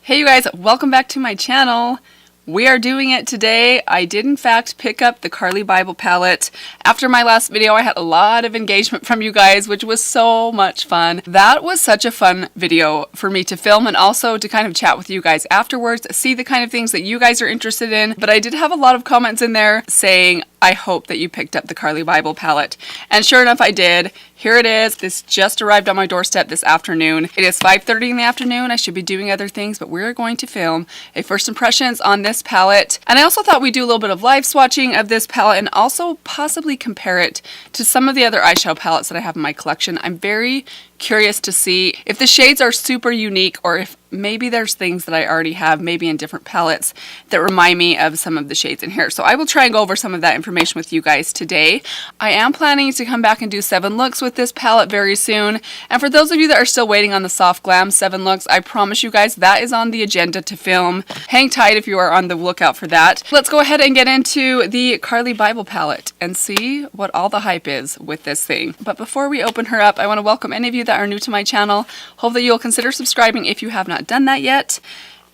Hey you guys, welcome back to my channel. We are doing it today. I did in fact pick up the Carli Bybel palette. After my last video, I had a lot of engagement from you guys, which was so much fun. That was such a fun video for me to film and also to kind of chat with you guys afterwards, see the kind of things that you guys are interested in. But I did have a lot of comments in there saying, I hope that you picked up the Carli Bybel palette. And sure enough, I did. Here it is. This just arrived on my doorstep this afternoon. It is 5:30 in the afternoon. I should be doing other things, but we're going to film a first impressions on this palette. And I also thought we'd do a little bit of live swatching of this palette and also possibly compare it to some of the other eyeshadow palettes that I have in my collection. I'm very curious to see if the shades are super unique or if maybe there's things that I already have, maybe in different palettes, that remind me of some of the shades in here. So I will try and go over some of that information with you guys today. I am planning to come back and do 7 looks with this palette very soon. And for those of you that are still waiting on the Soft Glam 7 looks, I promise you guys that is on the agenda to film. Hang tight if you are on the lookout for that. Let's go ahead and get into the Carli Bybel palette and see what all the hype is with this thing. But before we open her up, I want to welcome any of you that are new to my channel. Hope that you'll consider subscribing if you have not done that yet.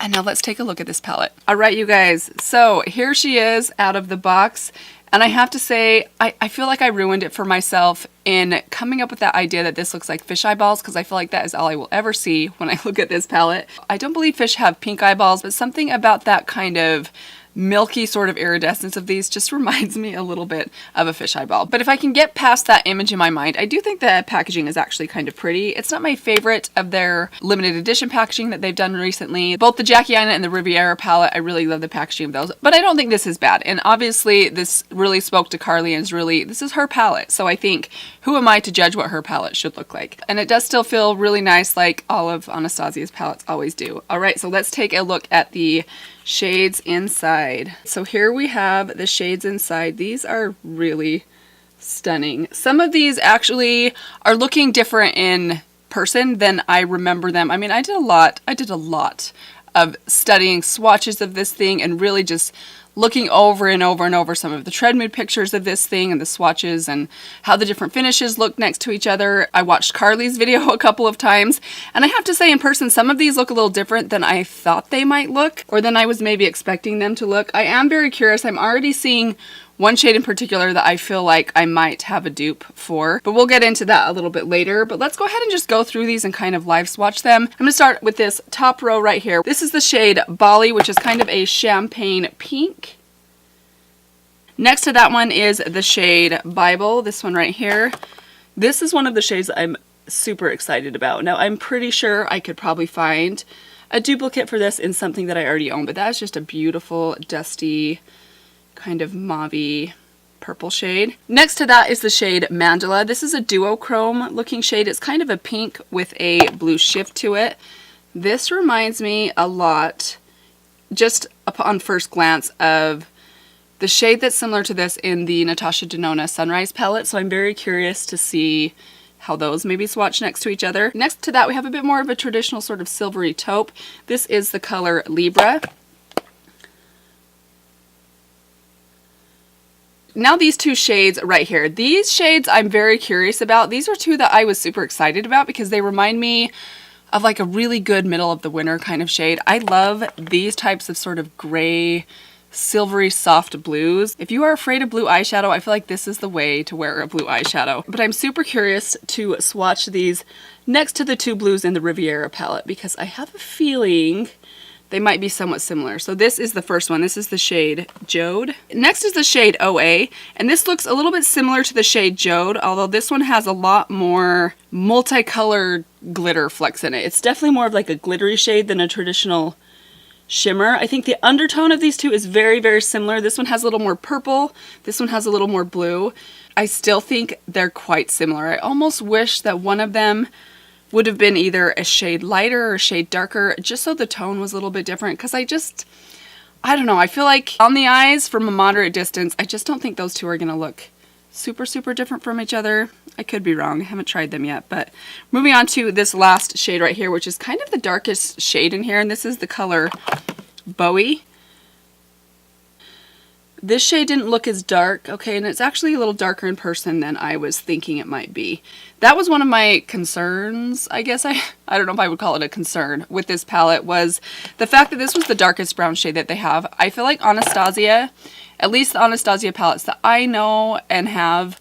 And now let's take a look at this palette. Alright you guys, so here she is out of the box. And I have to say, I feel like I ruined it for myself in coming up with that idea that this looks like fish eyeballs, because I feel like that is all I will ever see when I look at this palette. I don't believe fish have pink eyeballs, but something about that kind of milky sort of iridescence of these just reminds me a little bit of a fish eyeball. But if I can get past that image in my mind, I do think the packaging is actually kind of pretty. It's not my favorite of their limited edition packaging that they've done recently. Both the Jackie Aina and the Riviera Palette, I really love the packaging of those, but I don't think this is bad. And obviously this really spoke to Carli and is really, this is her palette. So I think, who am I to judge what her palette should look like? And it does still feel really nice, like all of Anastasia's palettes always do. All right, so let's take a look at the shades inside. So here we have the shades inside. These are really stunning. Some of these actually are looking different in person than I remember them. I mean, I did a lot of studying swatches of this thing and really just looking over and over and over some of the Tread Mood pictures of this thing and the swatches and how the different finishes look next to each other. I watched Carli's video a couple of times, and I have to say in person some of these look a little different than I thought they might look, or than I was maybe expecting them to look. I am very curious. I'm already seeing one shade in particular that I feel like I might have a dupe for, but we'll get into that a little bit later. But let's go ahead and just go through these and kind of live swatch them. I'm going to start with this top row right here. This is the shade Bowie, which is kind of a champagne pink. Next to that one is the shade Bybel, this one right here. This is one of the shades that I'm super excited about. Now, I'm pretty sure I could probably find a duplicate for this in something that I already own, but that's just a beautiful, dusty, kind of mauve-y purple shade. Next to that is the shade Mandala. This is a duochrome looking shade. It's kind of a pink with a blue shift to it. This reminds me a lot, just upon first glance, of the shade that's similar to this in the Natasha Denona Sunrise palette. So I'm very curious to see how those maybe swatch next to each other. Next to that, we have a bit more of a traditional sort of silvery taupe. This is the color Libra. Now these two shades right here, these shades I'm very curious about. These are two that I was super excited about because they remind me of like a really good middle of the winter kind of shade. I love these types of sort of gray, silvery, soft blues. If you are afraid of blue eyeshadow, I feel like this is the way to wear a blue eyeshadow. But I'm super curious to swatch these next to the two blues in the Riviera palette because I have a feeling they might be somewhat similar. So this is the first one. This is the shade Jode. Next is the shade OA, and this looks a little bit similar to the shade Jode, although this one has a lot more multicolored glitter flecks in it. It's definitely more of like a glittery shade than a traditional shimmer. I think the undertone of these two is very, very similar. This one has a little more purple. This one has a little more blue. I still think they're quite similar. I almost wish that one of them would have been either a shade lighter or a shade darker, just so the tone was a little bit different, because I don't know, I feel like on the eyes from a moderate distance, I just don't think those two are going to look super, super different from each other. I could be wrong, I haven't tried them yet, but moving on to this last shade right here, which is kind of the darkest shade in here, and this is the color Bowie. This shade didn't look as dark, okay, and it's actually a little darker in person than I was thinking it might be. That was one of my concerns, I guess. I don't know if I would call it a concern with this palette, was the fact that this was the darkest brown shade that they have. I feel like Anastasia, at least the Anastasia palettes that I know and have,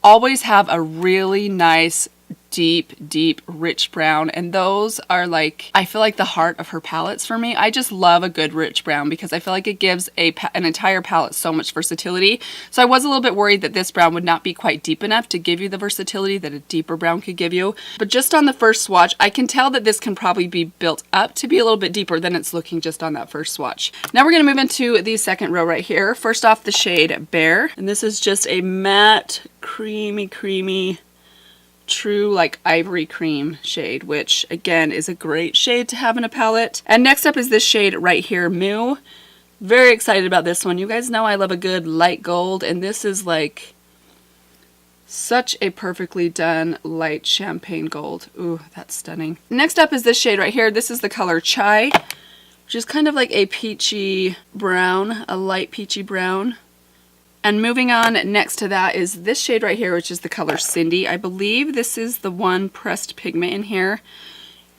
always have a really nice deep rich brown, and those are like, I feel like the heart of her palettes for me. I just love a good rich brown because I feel like it gives an entire palette so much versatility. So I was a little bit worried that this brown would not be quite deep enough to give you the versatility that a deeper brown could give you. But just on the first swatch, I can tell that this can probably be built up to be a little bit deeper than it's looking just on that first swatch. Now we're going to move into the second row right here. First off, the shade Bear, and this is just a matte creamy true like ivory cream shade, which again is a great shade to have in a palette. And next up is this shade right here, Moo. Very excited about this one. You guys know I love a good light gold, and this is like such a perfectly done light champagne gold. Ooh, that's stunning. Next up is this shade right here. This is the color Chai, which is kind of like a peachy brown, a light peachy brown. And moving on, next to that is this shade right here, which is the color Cindy. I believe this is the one pressed pigment in here,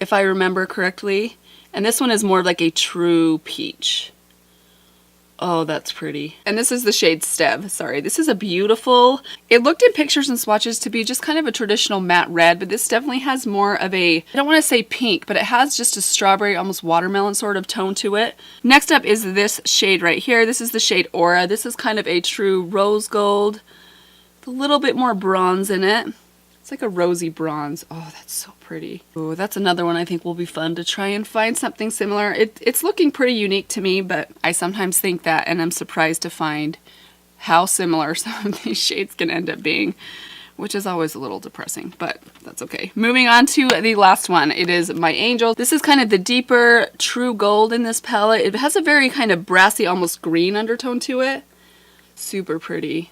if I remember correctly. And this one is more of like a true peach. Oh, that's pretty. And this is the shade Stev. Sorry, this is a beautiful, it looked in pictures and swatches to be just kind of a traditional matte red, but this definitely has more of a, I don't want to say pink, but it has just a strawberry, almost watermelon sort of tone to it. Next up is this shade right here. This is the shade Aura. This is kind of a true rose gold, with a little bit more bronze in it. It's like a rosy bronze. Oh, that's so pretty. Oh, that's another one I think will be fun to try and find something similar. It's looking pretty unique to me, but I sometimes think that, and I'm surprised to find how similar some of these shades can end up being, which is always a little depressing, but that's okay. Moving on to the last one. It is My Angel. This is kind of the deeper true gold in this palette. It has a very kind of brassy, almost green undertone to it. Super pretty.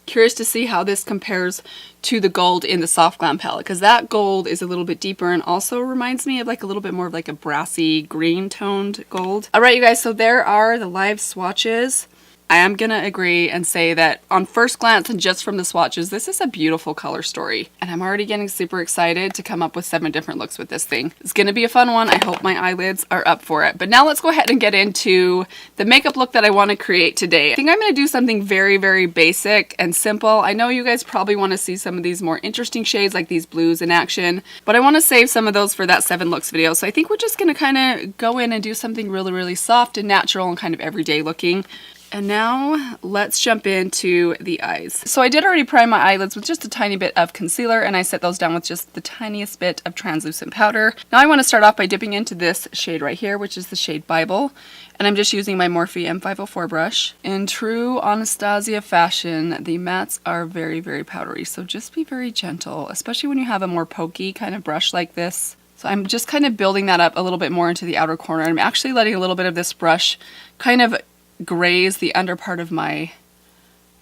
Curious to see how this compares to the gold in the Soft Glam palette, because that gold is a little bit deeper and also reminds me of like a little bit more of like a brassy green toned gold. Alright you guys, so there are the live swatches. I am gonna agree and say that on first glance and just from the swatches, this is a beautiful color story. And I'm already getting super excited to come up with 7 different looks with this thing. It's gonna be a fun one. I hope my eyelids are up for it. But now let's go ahead and get into the makeup look that I wanna create today. I think I'm gonna do something very basic and simple. I know you guys probably wanna see some of these more interesting shades like these blues in action, but I wanna save some of those for that 7 looks video. So I think we're just gonna kinda go in and do something really soft and natural and kind of everyday looking. And now let's jump into the eyes. So I did already prime my eyelids with just a tiny bit of concealer, and I set those down with just the tiniest bit of translucent powder. Now I want to start off by dipping into this shade right here, which is the shade Bybel. And I'm just using my Morphe M504 brush. In true Anastasia fashion, the mattes are very powdery, so just be very gentle, especially when you have a more pokey kind of brush like this. So I'm just kind of building that up a little bit more into the outer corner. I'm actually letting a little bit of this brush kind of graze the under part of my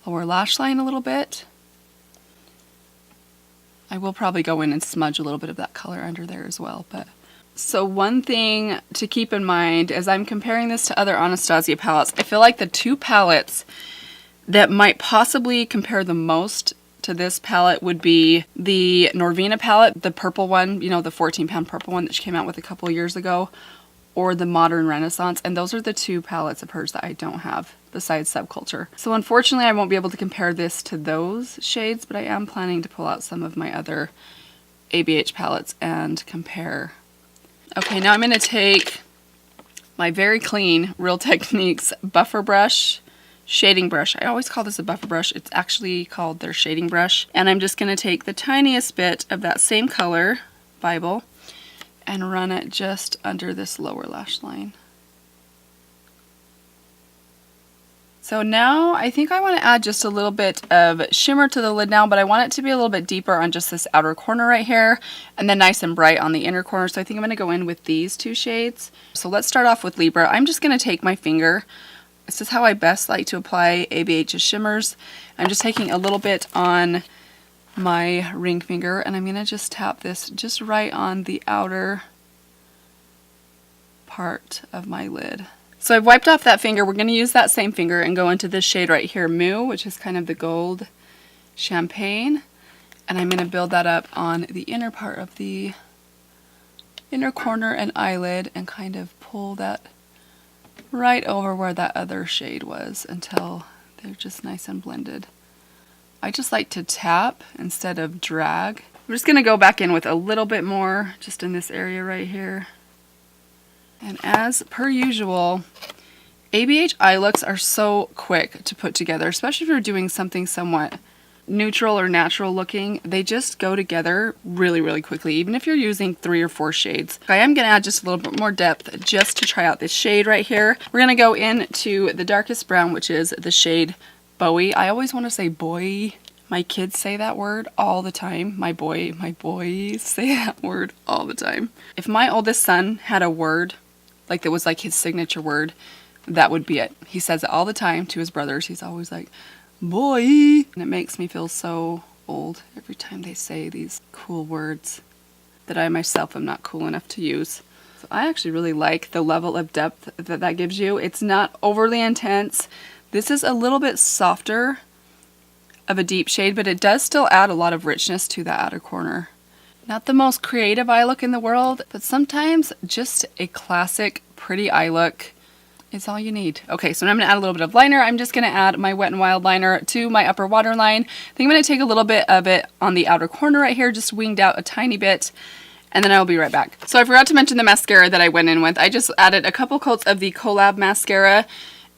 lower lash line a little bit. I will probably go in and smudge a little bit of that color under there as well. But so one thing to keep in mind as I'm comparing this to other Anastasia palettes, I feel like the 2 palettes that might possibly compare the most to this palette would be the Norvina palette, the purple one, you know, the 14-pound purple one that she came out with a couple years ago, or the Modern Renaissance, and those are the 2 palettes of hers that I don't have besides Subculture. So unfortunately I won't be able to compare this to those shades, but I am planning to pull out some of my other ABH palettes and compare. Okay, now I'm going to take my very clean Real Techniques buffer brush, shading brush. I always call this a buffer brush. It's actually called their shading brush. And I'm just going to take the tiniest bit of that same color, Bybel, and run it just under this lower lash line. So now I think I want to add just a little bit of shimmer to the lid now, but I want it to be a little bit deeper on just this outer corner right here, and then nice and bright on the inner corner. So I think I'm going to go in with these 2 shades. So let's start off with Libra. I'm just going to take my finger. This is how I best like to apply ABH's shimmers. I'm just taking a little bit on my ring finger, and I'm going to just tap this just right on the outer part of my lid. So I've wiped off that finger. We're going to use that same finger and go into this shade right here, Moo, which is kind of the gold champagne. And I'm going to build that up on the inner part of the inner corner and eyelid and kind of pull that right over where that other shade was until they're just nice and blended. I just like to tap instead of drag. I'm just going to go back in with a little bit more just in this area right here. And as per usual, ABH eye looks are so quick to put together, especially if you're doing something somewhat neutral or natural looking. They just go together really, really quickly, even if you're using 3 or 4 shades. I am going to add just a little bit more depth just to try out this shade right here. We're going to go into the darkest brown, which is the shade Bowie. I always want to say boy. My kids say that word all the time. My boys say that word all the time. If my oldest son had a word, like that was like his signature word, that would be it. He says it all the time to his brothers. He's always like, boy. And it makes me feel so old every time they say these cool words that I myself am not cool enough to use. So I actually really like the level of depth that that gives you. It's not overly intense. This is a little bit softer of a deep shade, but it does still add a lot of richness to the outer corner. Not the most creative eye look in the world, but sometimes just a classic pretty eye look is all you need. Okay, so now I'm going to add a little bit of liner. I'm just going to add my Wet n Wild liner to my upper waterline. I think I'm going to take a little bit of it on the outer corner right here, just winged out a tiny bit, and then I'll be right back. So I forgot to mention the mascara that I went in with. I just added a couple coats of the Collab mascara,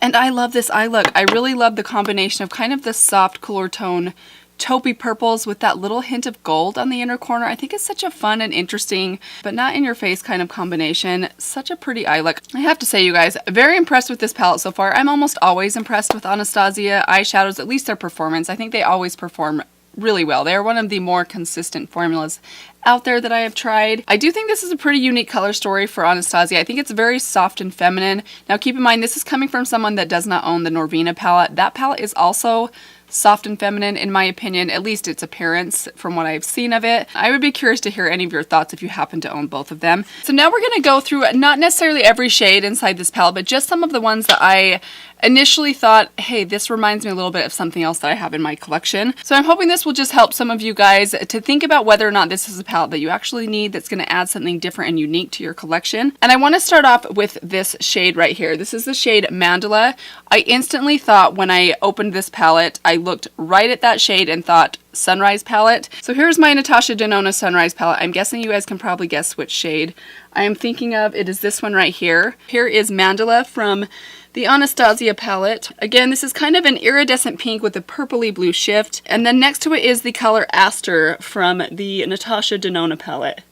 and I love this eye look. I really love the combination of kind of the soft, cooler tone taupey purples with that little hint of gold on the inner corner. I think it's such a fun and interesting, but not in your face kind of combination. Such a pretty eye look. I have to say, you guys, very impressed with this palette so far. I'm almost always impressed with Anastasia eyeshadows, at least their performance. I think they always perform really well. They're one of the more consistent formulas out there that I have tried. I do think this is a pretty unique color story for Anastasia. I think it's very soft and feminine. Now keep in mind, this is coming from someone that does not own the Norvina palette. That palette is also soft and feminine in my opinion, at least its appearance from what I've seen of it. I would be curious to hear any of your thoughts if you happen to own both of them. So now we're going to go through not necessarily every shade inside this palette, but just some of the ones that I initially thought, hey, this reminds me a little bit of something else that I have in my collection. So I'm hoping this will just help some of you guys to think about whether or not this is a palette that you actually need that's going to add something different and unique to your collection. And I want to start off with this shade right here. This is the shade Mandala. I instantly thought when I opened this palette, I looked right at that shade and thought Sunrise palette. So here's my Natasha Denona Sunrise palette. I'm guessing you guys can probably guess which shade I am thinking of. It is this one right here. Here is Mandala from the Anastasia palette. Again, this is kind of an iridescent pink with a purpley blue shift. And then next to it is the color Aster from the Natasha Denona palette.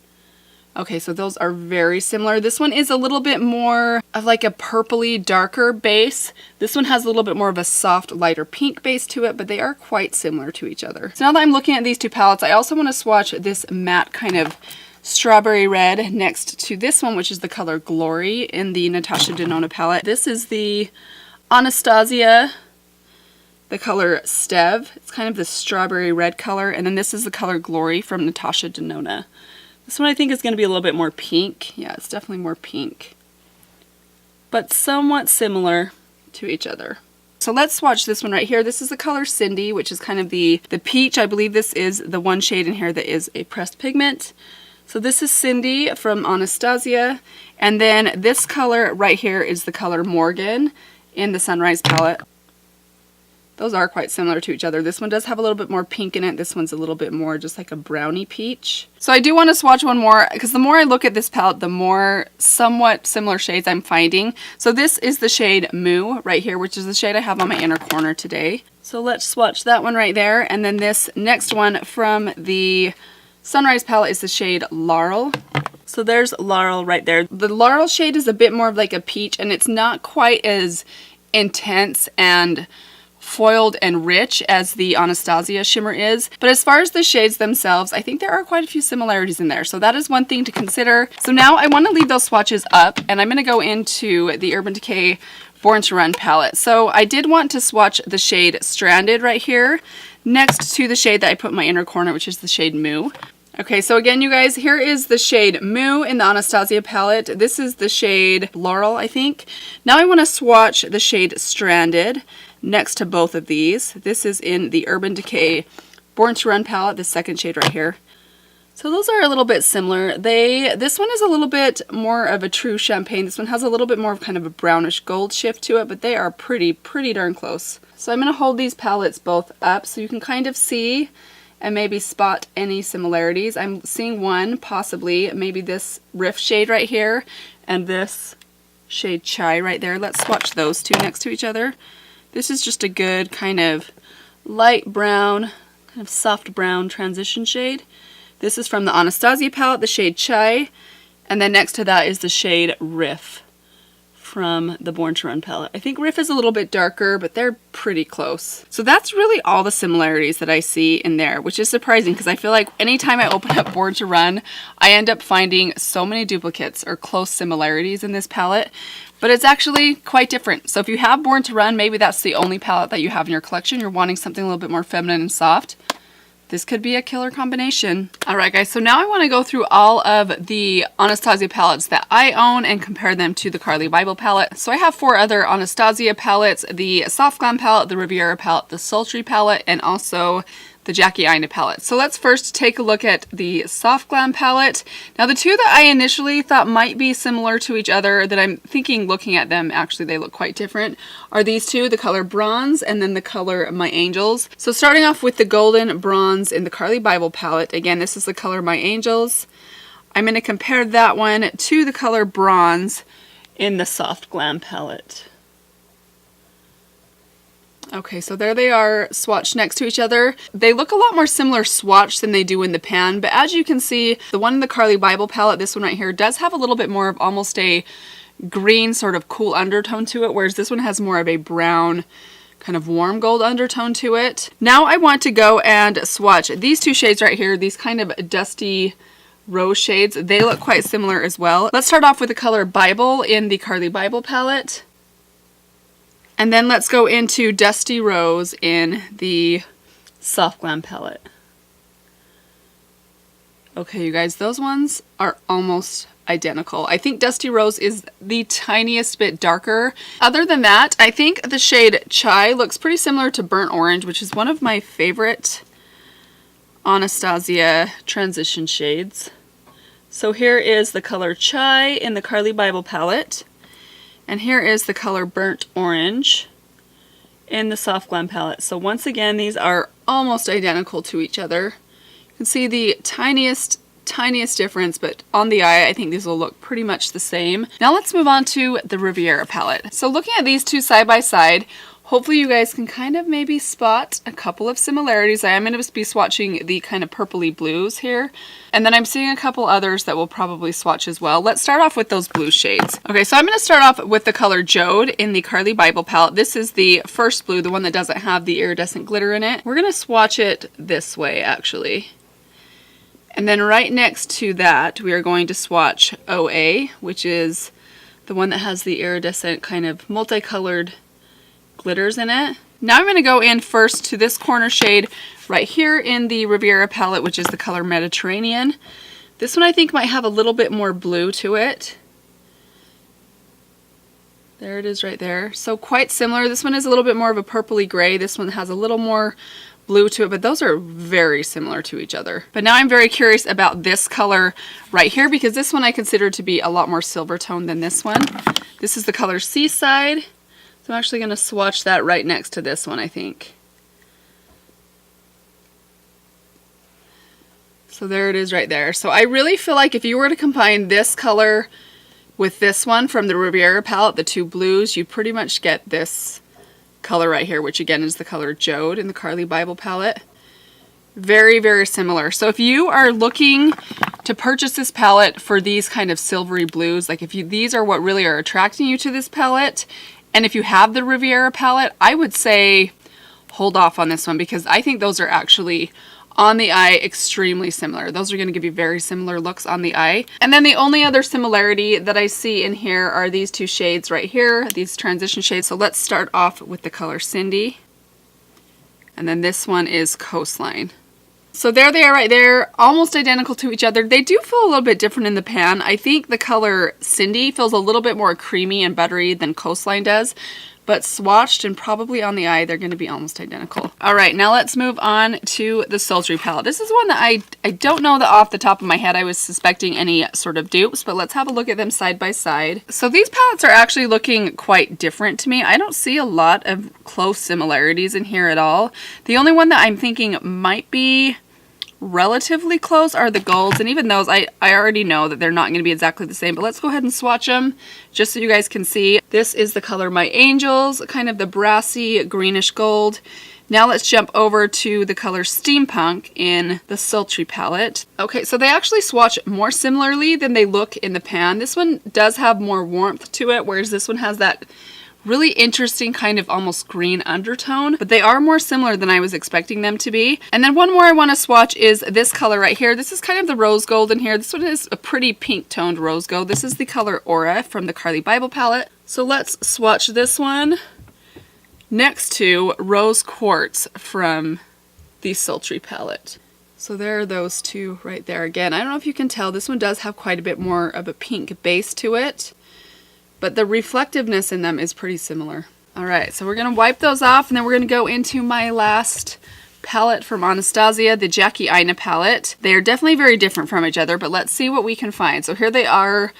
Okay, so those are very similar. This one is a little bit more of like a purpley darker base. This one has a little bit more of a soft lighter pink base to it, but they are quite similar to each other. So now that I'm looking at these two palettes, I also want to swatch this matte kind of strawberry red next to this one, which is the color Glory in the Natasha Denona palette. This is the Anastasia, the color Stev. It's kind of the strawberry red color. And then this is the color Glory from Natasha Denona. This one I think is going to be a little bit more pink. Yeah, it's definitely more pink, but somewhat similar to each other. So let's swatch this one right here. This is the color Cindy, which is kind of the peach. I believe this is the one shade in here that is a pressed pigment. So this is Cindy from Anastasia. And then this color right here is the color Morgan in the Sunrise palette. Those are quite similar to each other. This one does have a little bit more pink in it. This one's a little bit more just like a brownie peach. So I do want to swatch one more because the more I look at this palette, the more somewhat similar shades I'm finding. So this is the shade Moo right here, which is the shade I have on my inner corner today. So let's swatch that one right there. And then this next one from the Sunrise palette is the shade Laurel. So there's Laurel right there. The Laurel shade is a bit more of like a peach, and it's not quite as intense and foiled and rich as the Anastasia shimmer is. But as far as the shades themselves, I think there are quite a few similarities in there. So that is one thing to consider. So now I want to leave those swatches up, and I'm going to go into the Urban Decay Born to Run palette. So I did want to swatch the shade Stranded right here next to the shade that I put in my inner corner, which is the shade Moo. Okay, so again, you guys, here is the shade Moo in the Anastasia palette. This is the shade Laurel, I think. Now I want to swatch the shade Stranded next to both of these. This is in the Urban Decay Born to Run palette, the second shade right here. So those are a little bit similar. This one is a little bit more of a true champagne. This one has a little bit more of kind of a brownish gold shift to it, but they are pretty darn close. So I'm going to hold these palettes both up so you can kind of see and maybe spot any similarities. I'm seeing one, possibly, maybe this Riff shade right here and this shade Chai right there. Let's swatch those two next to each other. This is just a good kind of light brown, kind of soft brown transition shade. This is from the Anastasia palette, the shade Chai, and then next to that is the shade Riff from the Born to Run palette. I think Riff is a little bit darker, but they're pretty close. So that's really all the similarities that I see in there, which is surprising because I feel like anytime I open up Born to Run, I end up finding so many duplicates or close similarities in this palette, but it's actually quite different. So if you have Born to Run, maybe that's the only palette that you have in your collection. You're wanting something a little bit more feminine and soft. This could be a killer combination. Alright guys, so now I want to go through all of the Anastasia palettes that I own and compare them to the Carli Bybel palette. So I have 4 other Anastasia palettes, the Soft Glam palette, the Riviera palette, the Sultry palette, and also the Jackie Aina palette. So let's first take a look at the Soft Glam palette. Now the two that I initially thought might be similar to each other, that I'm thinking looking at them, actually they look quite different, are these two, the color Bronze and then the color My Angels. So starting off with the Golden Bronze in the Carli Bybel palette, again this is the color My Angels. I'm going to compare that one to the color Bronze in the Soft Glam palette. Okay, so there they are swatched next to each other. They look a lot more similar swatched than they do in the pan, but as you can see, the one in the Carli Bybel palette, this one right here, does have a little bit more of almost a green sort of cool undertone to it, whereas this one has more of a brown kind of warm gold undertone to it. Now I want to go and swatch these two shades right here, these kind of dusty rose shades. They look quite similar as well. Let's start off with the color Bible in the Carli Bybel palette. And then let's go into Dusty Rose in the Soft Glam palette. Okay, you guys, those ones are almost identical. I think Dusty Rose is the tiniest bit darker. Other than that, I think the shade Chai looks pretty similar to Burnt Orange, which is one of my favorite Anastasia transition shades. So here is the color Chai in the Carli Bybel palette. And here is the color Burnt Orange in the Soft Glam palette. So once again, these are almost identical to each other. You can see the tiniest difference, but on the eye, I think these will look pretty much the same. Now let's move on to the Riviera palette. So looking at these two side by side, hopefully you guys can kind of maybe spot a couple of similarities. I am going to be swatching the kind of purpley blues here. And then I'm seeing a couple others that will probably swatch as well. Let's start off with those blue shades. Okay, so I'm going to start off with the color Jode in the Carli Bybel palette. This is the first blue, the one that doesn't have the iridescent glitter in it. We're going to swatch it this way, actually. And then right next to that, we are going to swatch OA, which is the one that has the iridescent kind of multicolored glitters in it. Now I'm going to go in first to this corner shade right here in the Riviera palette, which is the color Mediterranean. This one I think might have a little bit more blue to it. There it is right there. So quite similar. This one is a little bit more of a purpley gray. This one has a little more blue to it, but those are very similar to each other. But now I'm very curious about this color right here, because this one I consider to be a lot more silver toned than this one. This is the color Seaside. So I'm actually going to swatch that right next to this one, I think. So there it is right there. So I really feel like if you were to combine this color with this one from the Riviera palette, the two blues, you pretty much get this color right here, which again is the color Jode in the Carli Bybel palette. Very, very similar. So if you are looking to purchase this palette for these kind of silvery blues, like if these are what really are attracting you to this palette, and if you have the Riviera palette, I would say hold off on this one, because I think those are actually on the eye extremely similar. Those are going to give you very similar looks on the eye. And then the only other similarity that I see in here are these two shades right here, these transition shades. So let's start off with the color Cindy. And then this one is Coastline. So there they are right there, almost identical to each other. They do feel a little bit different in the pan. I think the color Cindy feels a little bit more creamy and buttery than Coastline does, but swatched and probably on the eye, they're going to be almost identical. All right, now let's move on to the Sultry palette. This is one that I don't know that off the top of my head I was suspecting any sort of dupes, but let's have a look at them side by side. So these palettes are actually looking quite different to me. I don't see a lot of close similarities in here at all. The only one that I'm thinking might be relatively close are the golds, and even those I already know that they're not going to be exactly the same, but let's go ahead and swatch them just so you guys can see. This is the color My Angels, kind of the brassy greenish gold. Now let's jump over to the color Steampunk in the Sultry palette. Okay, so they actually swatch more similarly than they look in the pan. This one does have more warmth to it, whereas this one has that really interesting kind of almost green undertone, but they are more similar than I was expecting them to be. And then one more I want to swatch is this color right here. This is kind of the rose gold in here. This one is a pretty pink toned rose gold. This is the color Aura from the Carli Bybel palette. So let's swatch this one next to Rose Quartz from the Sultry palette. So there are those two right there. Again, I don't know if you can tell, this one does have quite a bit more of a pink base to it, but the reflectiveness in them is pretty similar. All right, so we're gonna wipe those off, and then we're gonna go into my last palette from Anastasia, the Jackie Aina palette. They are definitely very different from each other, but let's see what we can find. So here they are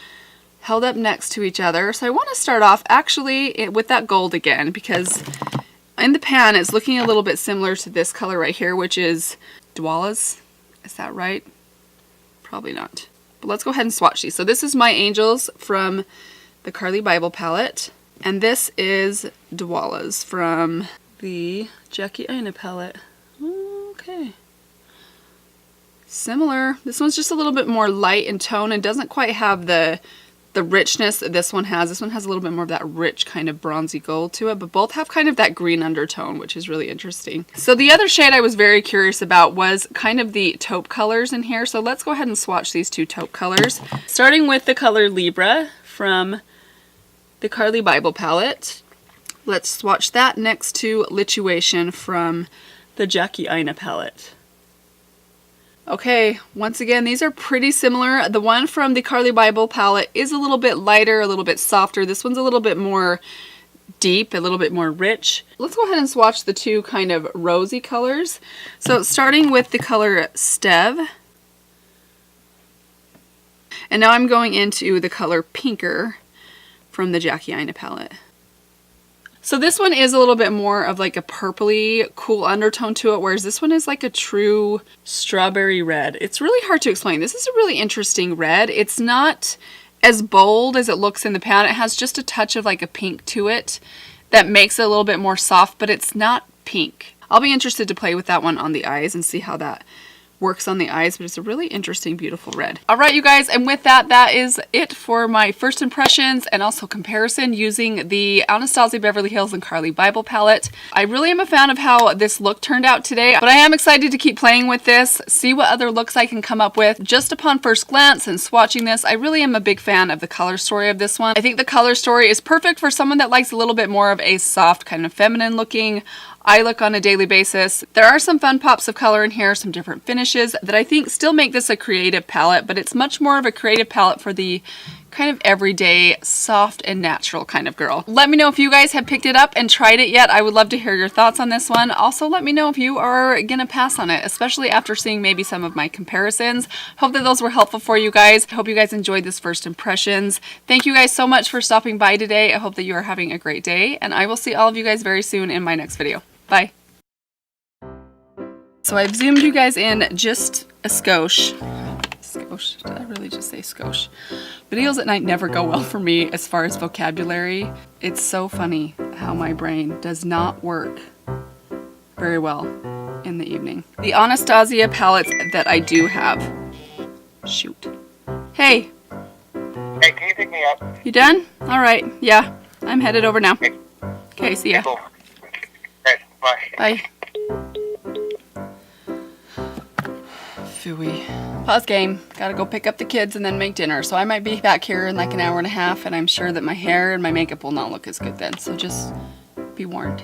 held up next to each other. So I wanna start off actually with that gold again, because in the pan it's looking a little bit similar to this color right here, which is Dwala's. Is that right? Probably not. But let's go ahead and swatch these. So this is My Angels from the Carli Bybel palette, and this is Dwala's from the Jackie Aina palette. Okay. Similar. This one's just a little bit more light in tone and doesn't quite have the richness that this one has. This one has a little bit more of that rich kind of bronzy gold to it, but both have kind of that green undertone, which is really interesting. So the other shade I was very curious about was kind of the taupe colors in here. So let's go ahead and swatch these two taupe colors. Starting with the color Libra from the Carli Bybel palette. Let's swatch that next to Lituation from the Jackie Aina palette. Okay, once again, these are pretty similar. The one from the Carli Bybel palette is a little bit lighter, a little bit softer. This one's a little bit more deep, a little bit more rich. Let's go ahead and swatch the two kind of rosy colors. So starting with the color Stev. And now I'm going into the color Pinker from the Jackie Aina palette. So this one is a little bit more of like a purpley cool undertone to it, whereas this one is like a true strawberry red. It's really hard to explain. This is a really interesting red. It's not as bold as it looks in the pan. It has just a touch of like a pink to it that makes it a little bit more soft, but it's not pink. I'll be interested to play with that one on the eyes and see how that works on the eyes, but it's a really interesting, beautiful red. All right, you guys, and with that, that is it for my first impressions and also comparison using the Anastasia Beverly Hills and Carli Bybel palette. I really am a fan of how this look turned out today, but I am excited to keep playing with this, see what other looks I can come up with. Just upon first glance and swatching this, I really am a big fan of the color story of this one. I think the color story is perfect for someone that likes a little bit more of a soft, kind of feminine looking eye look on a daily basis. There are some fun pops of color in here, some different finishes that I think still make this a creative palette, but it's much more of a creative palette for the kind of everyday, soft and natural kind of girl. Let me know if you guys have picked it up and tried it yet. I would love to hear your thoughts on this one. Also, let me know if you are gonna pass on it, especially after seeing maybe some of my comparisons. Hope that those were helpful for you guys. Hope you guys enjoyed this first impressions. Thank you guys so much for stopping by today. I hope that you are having a great day, and I will see all of you guys very soon in my next video. Bye. So I've zoomed you guys in just a skosh. Skosh? Did I really just say skosh? Videos at night never go well for me as far as vocabulary. It's so funny how my brain does not work very well in the evening. The Anastasia palettes that I do have. Shoot. Hey. Hey, can you pick me up? You done? All right. Yeah, I'm headed over now. Okay, see ya. Cool. Okay, bye. Bye. Phooey. Pause game. Gotta go pick up the kids and then make dinner. So I might be back here in like an hour and a half, and I'm sure that my hair and my makeup will not look as good then. So just be warned.